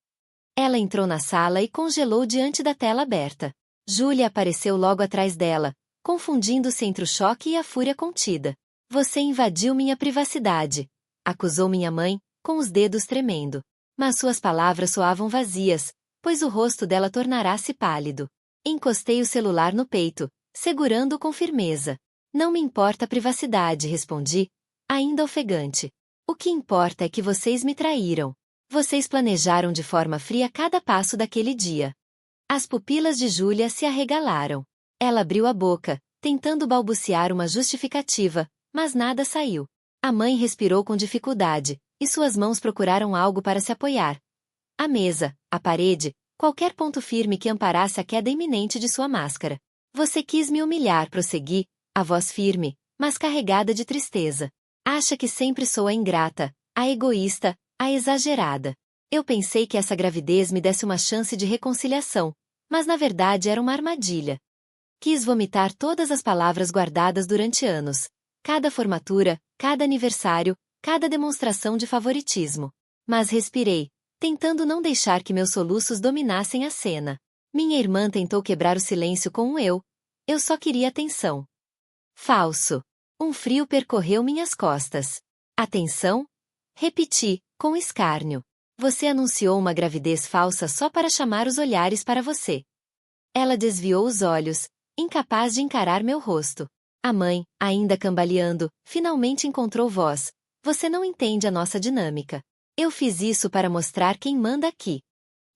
Ela entrou na sala e congelou diante da tela aberta. Júlia apareceu logo atrás dela, confundindo-se entre o choque e a fúria contida. Você invadiu minha privacidade, acusou minha mãe, com os dedos tremendo. Mas suas palavras soavam vazias, pois o rosto dela tornara-se pálido. Encostei o celular no peito, segurando-o com firmeza. Não me importa a privacidade, respondi, ainda ofegante. O que importa é que vocês me traíram. Vocês planejaram de forma fria cada passo daquele dia. As pupilas de Júlia se arregalaram. Ela abriu a boca, tentando balbuciar uma justificativa, mas nada saiu. A mãe respirou com dificuldade, e suas mãos procuraram algo para se apoiar. A mesa, a parede, qualquer ponto firme que amparasse a queda iminente de sua máscara. Você quis me humilhar, prossegui, a voz firme, mas carregada de tristeza. Acha que sempre sou a ingrata, a egoísta, a exagerada. Eu pensei que essa gravidez me desse uma chance de reconciliação, mas na verdade era uma armadilha. Quis vomitar todas as palavras guardadas durante anos. Cada formatura, cada aniversário, cada demonstração de favoritismo. Mas respirei, tentando não deixar que meus soluços dominassem a cena. Minha irmã tentou quebrar o silêncio com um eu só queria atenção. Falso. Um frio percorreu minhas costas. Atenção? Repeti, com escárnio. Você anunciou uma gravidez falsa só para chamar os olhares para você. Ela desviou os olhos, incapaz de encarar meu rosto. A mãe, ainda cambaleando, finalmente encontrou voz. Você não entende a nossa dinâmica. Eu fiz isso para mostrar quem manda aqui.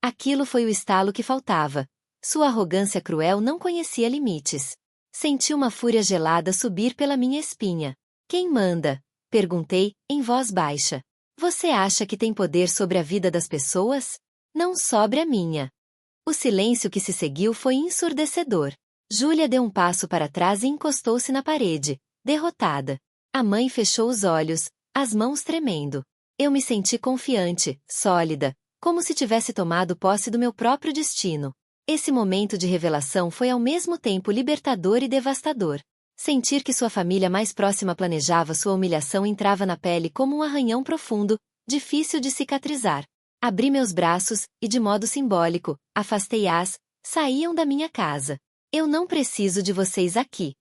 Aquilo foi o estalo que faltava. Sua arrogância cruel não conhecia limites. Senti uma fúria gelada subir pela minha espinha. Quem manda? Perguntei, em voz baixa. Você acha que tem poder sobre a vida das pessoas? Não sobre a minha. O silêncio que se seguiu foi ensurdecedor. Júlia deu um passo para trás e encostou-se na parede, derrotada. A mãe fechou os olhos, as mãos tremendo. Eu me senti confiante, sólida, como se tivesse tomado posse do meu próprio destino. Esse momento de revelação foi ao mesmo tempo libertador e devastador. Sentir que sua família mais próxima planejava sua humilhação entrava na pele como um arranhão profundo, difícil de cicatrizar. Abri meus braços, e de modo simbólico, afastei-as, saíam da minha casa. Eu não preciso de vocês aqui.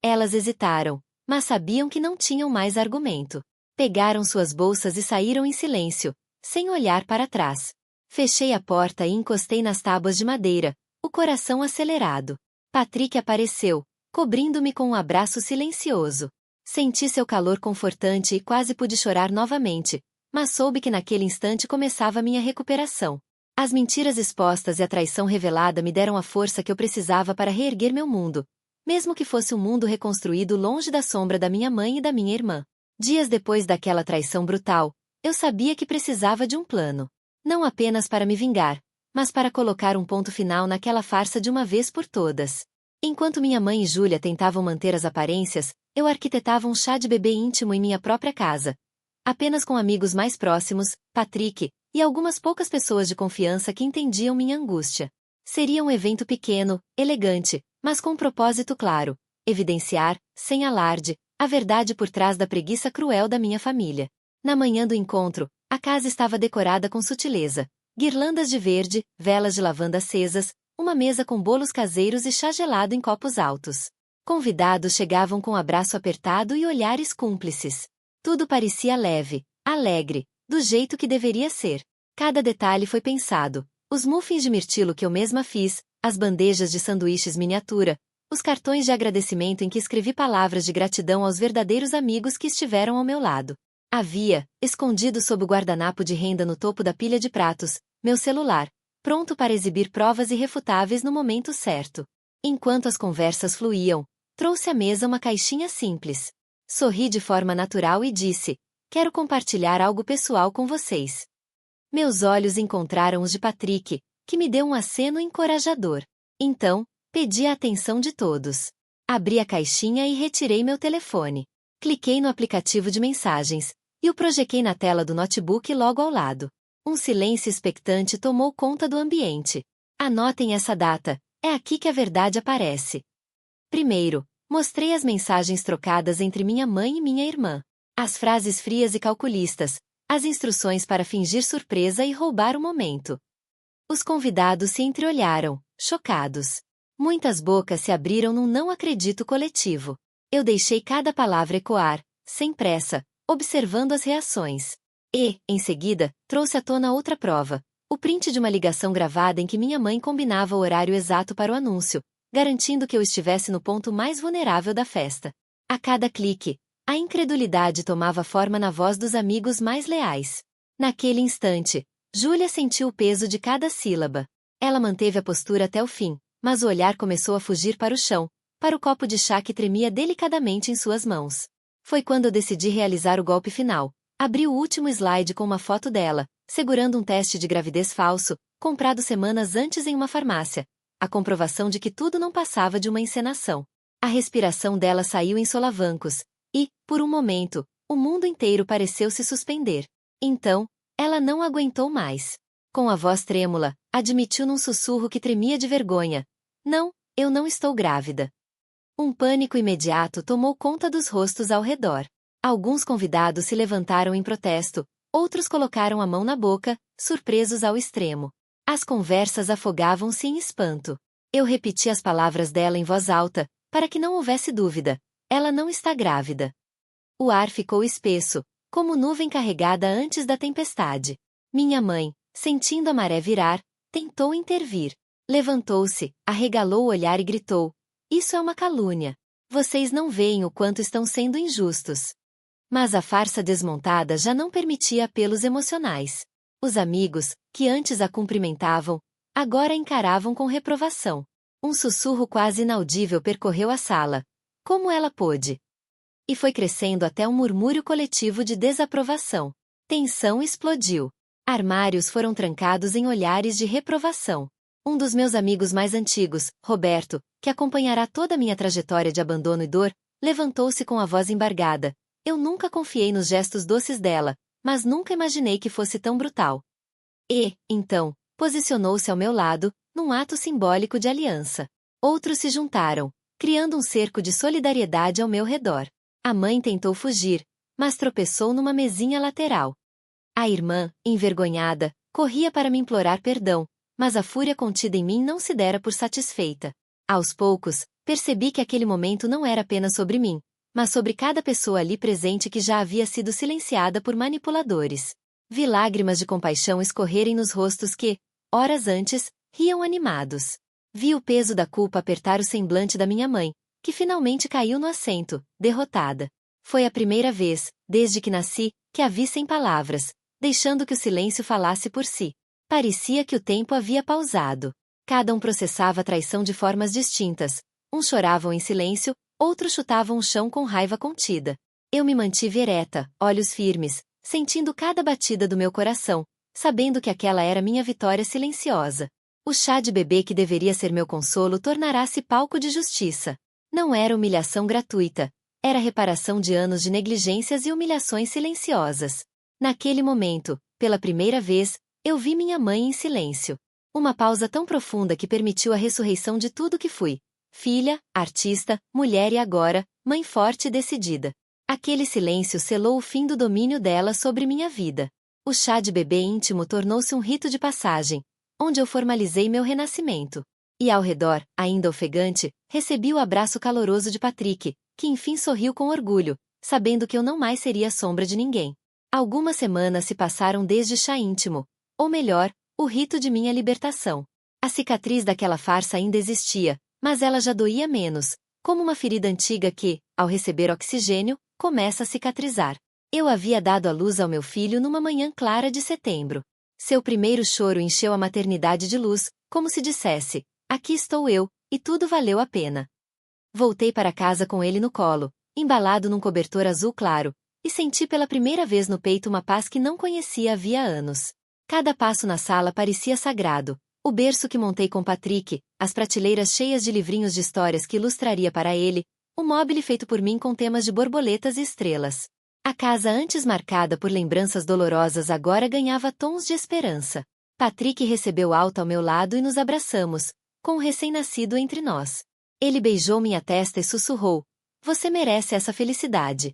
Elas hesitaram, mas sabiam que não tinham mais argumento. Pegaram suas bolsas e saíram em silêncio, sem olhar para trás. Fechei a porta e encostei nas tábuas de madeira, o coração acelerado. Patrick apareceu, cobrindo-me com um abraço silencioso. Senti seu calor confortante e quase pude chorar novamente, mas soube que naquele instante começava minha recuperação. As mentiras expostas e a traição revelada me deram a força que eu precisava para reerguer meu mundo, mesmo que fosse um mundo reconstruído longe da sombra da minha mãe e da minha irmã. Dias depois daquela traição brutal, eu sabia que precisava de um plano. Não apenas para me vingar, mas para colocar um ponto final naquela farsa de uma vez por todas. Enquanto minha mãe e Júlia tentavam manter as aparências, eu arquitetava um chá de bebê íntimo em minha própria casa. Apenas com amigos mais próximos, Patrick, e algumas poucas pessoas de confiança que entendiam minha angústia. Seria um evento pequeno, elegante, mas com um propósito claro: evidenciar, sem alarde, a verdade por trás da preguiça cruel da minha família. Na manhã do encontro, a casa estava decorada com sutileza. Guirlandas de verde, velas de lavanda acesas, uma mesa com bolos caseiros e chá gelado em copos altos. Convidados chegavam com abraço apertado e olhares cúmplices. Tudo parecia leve, alegre, do jeito que deveria ser. Cada detalhe foi pensado. Os muffins de mirtilo que eu mesma fiz, as bandejas de sanduíches miniatura, os cartões de agradecimento em que escrevi palavras de gratidão aos verdadeiros amigos que estiveram ao meu lado. Havia, escondido sob o guardanapo de renda no topo da pilha de pratos, meu celular, pronto para exibir provas irrefutáveis no momento certo. Enquanto as conversas fluíam, trouxe à mesa uma caixinha simples. Sorri de forma natural e disse: quero compartilhar algo pessoal com vocês. Meus olhos encontraram os de Patrick, que me deu um aceno encorajador. Então, pedi a atenção de todos. Abri a caixinha e retirei meu telefone. Cliquei no aplicativo de mensagens, e o projequei na tela do notebook logo ao lado. Um silêncio expectante tomou conta do ambiente. Anotem essa data, é aqui que a verdade aparece. Primeiro, mostrei as mensagens trocadas entre minha mãe e minha irmã. As frases frias e calculistas, as instruções para fingir surpresa e roubar o momento. Os convidados se entreolharam, chocados. Muitas bocas se abriram num não acredito coletivo. Eu deixei cada palavra ecoar, sem pressa, observando as reações. E, em seguida, trouxe à tona outra prova, o print de uma ligação gravada em que minha mãe combinava o horário exato para o anúncio, garantindo que eu estivesse no ponto mais vulnerável da festa. A cada clique, a incredulidade tomava forma na voz dos amigos mais leais. Naquele instante, Júlia sentiu o peso de cada sílaba. Ela manteve a postura até o fim, mas o olhar começou a fugir para o chão, para o copo de chá que tremia delicadamente em suas mãos. Foi quando eu decidi realizar o golpe final. Abri o último slide com uma foto dela, segurando um teste de gravidez falso, comprado semanas antes em uma farmácia. A comprovação de que tudo não passava de uma encenação. A respiração dela saiu em solavancos, e, por um momento, o mundo inteiro pareceu se suspender. Então, ela não aguentou mais. Com a voz trêmula, admitiu num sussurro que tremia de vergonha: não, eu não estou grávida. Um pânico imediato tomou conta dos rostos ao redor. Alguns convidados se levantaram em protesto, outros colocaram a mão na boca, surpresos ao extremo. As conversas afogavam-se em espanto. Eu repeti as palavras dela em voz alta, para que não houvesse dúvida. Ela não está grávida. O ar ficou espesso, como nuvem carregada antes da tempestade. Minha mãe, sentindo a maré virar, tentou intervir. Levantou-se, arregalou o olhar e gritou: "Isso é uma calúnia. Vocês não veem o quanto estão sendo injustos." Mas a farsa desmontada já não permitia apelos emocionais. Os amigos, que antes a cumprimentavam, agora a encaravam com reprovação. Um sussurro quase inaudível percorreu a sala. Como ela pôde? E foi crescendo até um murmúrio coletivo de desaprovação. Tensão explodiu. Armários foram trancados em olhares de reprovação. Um dos meus amigos mais antigos, Roberto, que acompanhará toda a minha trajetória de abandono e dor, levantou-se com a voz embargada. Eu nunca confiei nos gestos doces dela, mas nunca imaginei que fosse tão brutal. E, então, posicionou-se ao meu lado, num ato simbólico de aliança. Outros se juntaram, criando um cerco de solidariedade ao meu redor. A mãe tentou fugir, mas tropeçou numa mesinha lateral. A irmã, envergonhada, corria para me implorar perdão, mas a fúria contida em mim não se dera por satisfeita. Aos poucos, percebi que aquele momento não era apenas sobre mim, mas sobre cada pessoa ali presente que já havia sido silenciada por manipuladores. Vi lágrimas de compaixão escorrerem nos rostos que, horas antes, riam animados. Vi o peso da culpa apertar o semblante da minha mãe, que finalmente caiu no assento, derrotada. Foi a primeira vez, desde que nasci, que a vi sem palavras, deixando que o silêncio falasse por si. Parecia que o tempo havia pausado. Cada um processava a traição de formas distintas. Uns choravam em silêncio, outros chutavam o chão com raiva contida. Eu me mantive ereta, olhos firmes, sentindo cada batida do meu coração, sabendo que aquela era minha vitória silenciosa. O chá de bebê que deveria ser meu consolo tornará-se palco de justiça. Não era humilhação gratuita, era reparação de anos de negligências e humilhações silenciosas. Naquele momento, pela primeira vez, eu vi minha mãe em silêncio. Uma pausa tão profunda que permitiu a ressurreição de tudo que fui. Filha, artista, mulher e agora, mãe forte e decidida. Aquele silêncio selou o fim do domínio dela sobre minha vida. O chá de bebê íntimo tornou-se um rito de passagem, onde eu formalizei meu renascimento. E ao redor, ainda ofegante, recebi o abraço caloroso de Patrick, que enfim sorriu com orgulho, sabendo que eu não mais seria a sombra de ninguém. Algumas semanas se passaram desde o chá íntimo, ou melhor, o rito de minha libertação. A cicatriz daquela farsa ainda existia, mas ela já doía menos, como uma ferida antiga que, ao receber oxigênio, começa a cicatrizar. Eu havia dado à luz ao meu filho numa manhã clara de setembro. Seu primeiro choro encheu a maternidade de luz, como se dissesse: aqui estou eu, e tudo valeu a pena. Voltei para casa com ele no colo, embalado num cobertor azul claro, e senti pela primeira vez no peito uma paz que não conhecia havia anos. Cada passo na sala parecia sagrado. O berço que montei com Patrick, as prateleiras cheias de livrinhos de histórias que ilustraria para ele, o mobile feito por mim com temas de borboletas e estrelas. A casa antes marcada por lembranças dolorosas agora ganhava tons de esperança. Patrick recebeu alto ao meu lado e nos abraçamos, com o recém-nascido entre nós. Ele beijou minha testa e sussurrou: "Você merece essa felicidade."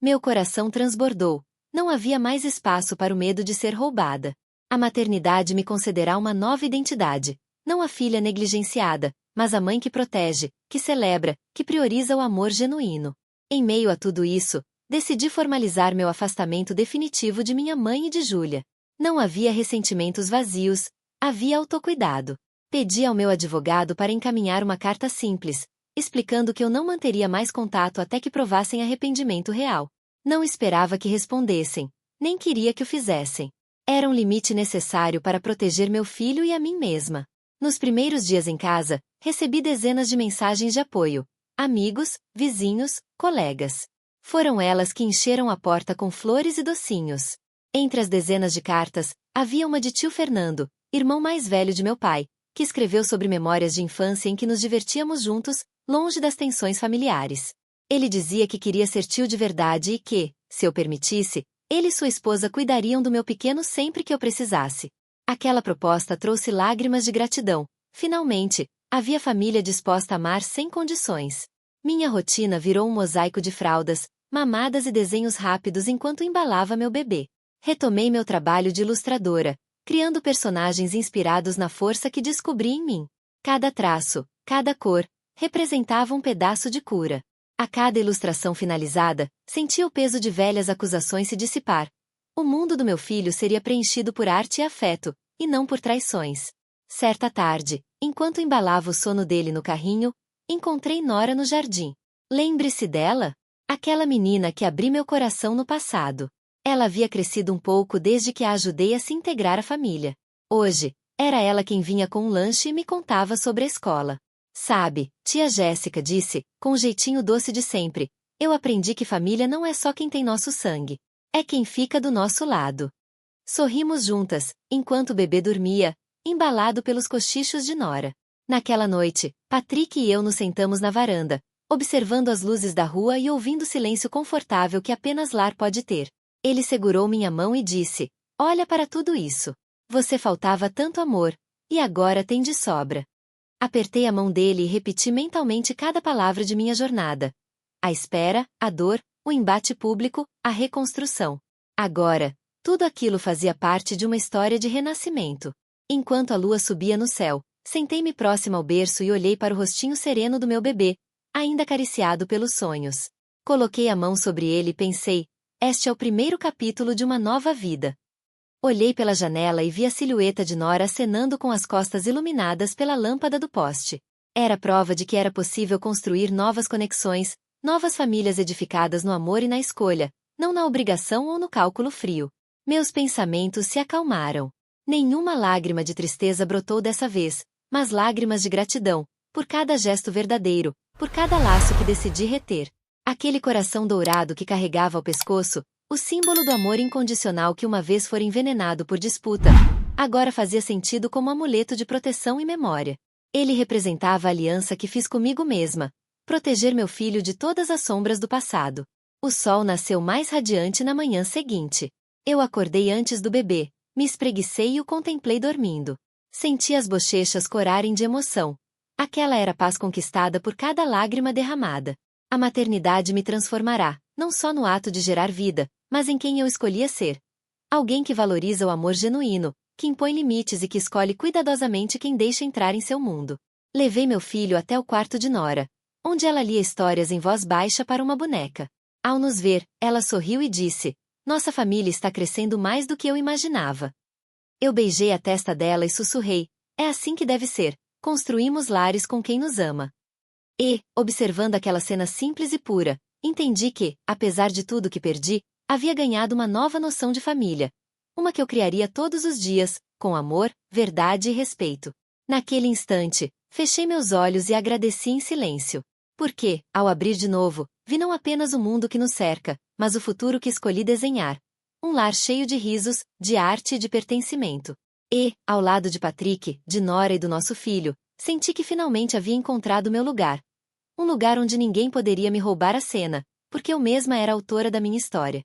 Meu coração transbordou. Não havia mais espaço para o medo de ser roubada. A maternidade me concederá uma nova identidade, não a filha negligenciada, mas a mãe que protege, que celebra, que prioriza o amor genuíno. Em meio a tudo isso, decidi formalizar meu afastamento definitivo de minha mãe e de Júlia. Não havia ressentimentos vazios, havia autocuidado. Pedi ao meu advogado para encaminhar uma carta simples, explicando que eu não manteria mais contato até que provassem arrependimento real. Não esperava que respondessem, nem queria que o fizessem. Era um limite necessário para proteger meu filho e a mim mesma. Nos primeiros dias em casa, recebi dezenas de mensagens de apoio. Amigos, vizinhos, colegas. Foram elas que encheram a porta com flores e docinhos. Entre as dezenas de cartas, havia uma de tio Fernando, irmão mais velho de meu pai, que escreveu sobre memórias de infância em que nos divertíamos juntos, longe das tensões familiares. Ele dizia que queria ser tio de verdade e que, se eu permitisse, ele e sua esposa cuidariam do meu pequeno sempre que eu precisasse. Aquela proposta trouxe lágrimas de gratidão. Finalmente, havia família disposta a amar sem condições. Minha rotina virou um mosaico de fraldas, mamadas e desenhos rápidos enquanto embalava meu bebê. Retomei meu trabalho de ilustradora, criando personagens inspirados na força que descobri em mim. Cada traço, cada cor, representava um pedaço de cura. A cada ilustração finalizada, sentia o peso de velhas acusações se dissipar. O mundo do meu filho seria preenchido por arte e afeto, e não por traições. Certa tarde, enquanto embalava o sono dele no carrinho, encontrei Nora no jardim. Lembre-se dela? Aquela menina que abri meu coração no passado. Ela havia crescido um pouco desde que a ajudei a se integrar à família. Hoje, era ela quem vinha com um lanche e me contava sobre a escola. Sabe, tia Jéssica disse, com o jeitinho doce de sempre, eu aprendi que família não é só quem tem nosso sangue. É quem fica do nosso lado. Sorrimos juntas, enquanto o bebê dormia, embalado pelos cochichos de Nora. Naquela noite, Patrick e eu nos sentamos na varanda, observando as luzes da rua e ouvindo o silêncio confortável que apenas lar pode ter. Ele segurou minha mão e disse, olha para tudo isso. Você faltava tanto amor, e agora tem de sobra. Apertei a mão dele e repeti mentalmente cada palavra de minha jornada. A espera, a dor, o embate público, a reconstrução. Agora, tudo aquilo fazia parte de uma história de renascimento. Enquanto a lua subia no céu, sentei-me próxima ao berço e olhei para o rostinho sereno do meu bebê, ainda acariciado pelos sonhos. Coloquei a mão sobre ele e pensei, este é o primeiro capítulo de uma nova vida. Olhei pela janela e vi a silhueta de Nora acenando com as costas iluminadas pela lâmpada do poste. Era prova de que era possível construir novas conexões, novas famílias edificadas no amor e na escolha, não na obrigação ou no cálculo frio. Meus pensamentos se acalmaram. Nenhuma lágrima de tristeza brotou dessa vez, mas lágrimas de gratidão, por cada gesto verdadeiro, por cada laço que decidi reter. Aquele coração dourado que carregava ao pescoço, o símbolo do amor incondicional que uma vez fora envenenado por disputa, agora fazia sentido como amuleto de proteção e memória. Ele representava a aliança que fiz comigo mesma, proteger meu filho de todas as sombras do passado. O sol nasceu mais radiante na manhã seguinte. Eu acordei antes do bebê, me espreguicei e o contemplei dormindo. Senti as bochechas corarem de emoção. Aquela era a paz conquistada por cada lágrima derramada. A maternidade me transformará, não só no ato de gerar vida, mas em quem eu escolhia ser. Alguém que valoriza o amor genuíno, que impõe limites e que escolhe cuidadosamente quem deixa entrar em seu mundo. Levei meu filho até o quarto de Nora, onde ela lia histórias em voz baixa para uma boneca. Ao nos ver, ela sorriu e disse, nossa família está crescendo mais do que eu imaginava. Eu beijei a testa dela e sussurrei, é assim que deve ser, construímos lares com quem nos ama. E, observando aquela cena simples e pura, entendi que, apesar de tudo que perdi, havia ganhado uma nova noção de família. Uma que eu criaria todos os dias, com amor, verdade e respeito. Naquele instante, fechei meus olhos e agradeci em silêncio. Porque, ao abrir de novo, vi não apenas o mundo que nos cerca, mas o futuro que escolhi desenhar. Um lar cheio de risos, de arte e de pertencimento. E, ao lado de Patrick, de Nora e do nosso filho, senti que finalmente havia encontrado meu lugar. Um lugar onde ninguém poderia me roubar a cena, porque eu mesma era autora da minha história.